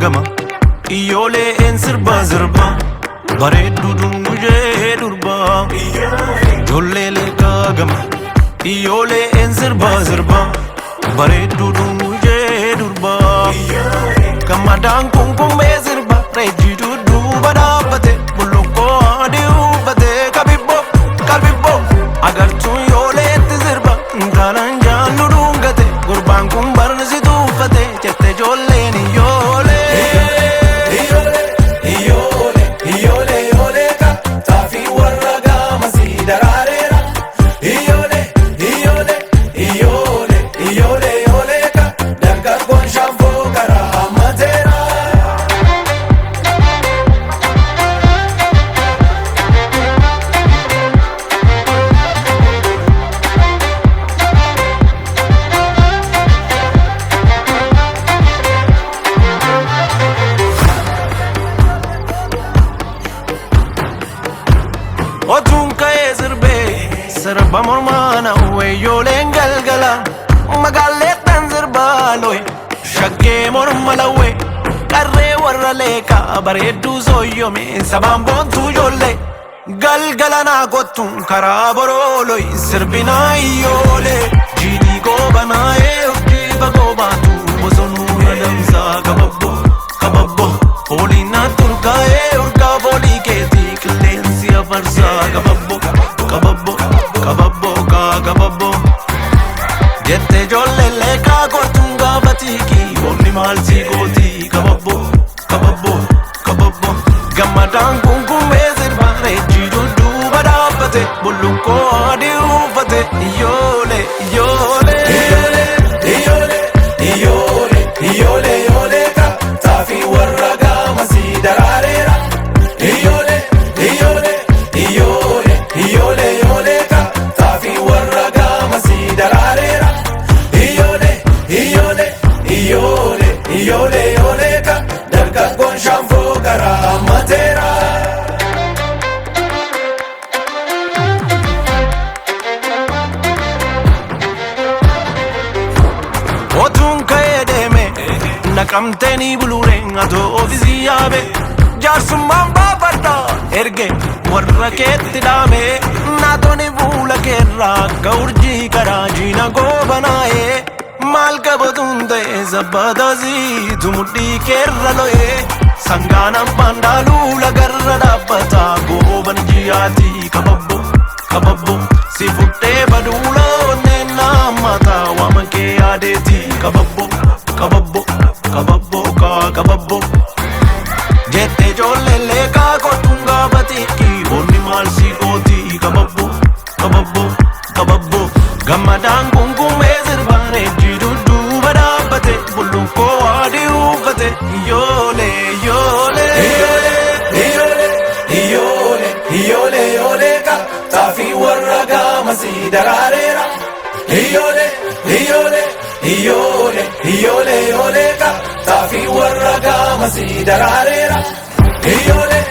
gama ijoollee een sirba sirba bareedduu dungujee durba ijoollee leekaa gama ijoollee een sirba sirba bareedduu dungujee durba gammadaan kunkumbee sirba reejjii dudduuba dhaabbate bullukkoo adii uffate kabibbo agartuun yooleetti sirba intaalaan jaallu dhungate gurbaan kun barnisi tuuffate jette ijoolleen ijoollee Otuun ka'ee sirbee sirba mormaana uwwee ijoolleen galgala magaalleettan sirbaa lo'e shaggee morma lawwee qarree warra leekaa bareedduu sooyyome sabaan boontuu ijoollee galgala naa kottuun karaa borooloi sirbinaa ijoollee jiidhii goobanaa'ee urjii fagoo baatu bosonuu adamsaa kababbo fooliin naa turkaa'ee urgaa foolii keetii qilleensi afarsaa kababbo jette ijoollee leekaa kottuun gaafatii onni maalsii gootii kababbo gammadaan kunkumbee sirba reejjii dudduuba dhaabbate bullukkoo adii uffate ijoollee taafii warra gaamasii daraareera taafii warra gaamasii daraareera ijoollee dargaggoon shaanfoo garaa mateera. Otuun ka'ee deeme naqamteenii buluureen atoo ofiisii yaabe jaarsummaan baafadha erge warra keetti dhaame naatonni fuula keerraa akka urjii karaa jiina goobanaa'ee maal qabatuun ta'e sabbataasiitu mudhii keerra lo'ee sangaan abbaan dhaaluu lagarra dhaabbata gooban jiyaatii kababbo si fudhee baduula onneen naammataa waama kee yaadeetii kababbo jette ijoollee leekaa kottuun gaafatii onni maalsii gootii kababbo gammadaan kunkumbee sirba reejjii dudduuba dhaabbate bullukkoo adii uffate ijoollee taafii warra gaamasii daraareera ijoollee taafii warra gaamasii daraareera ijoollee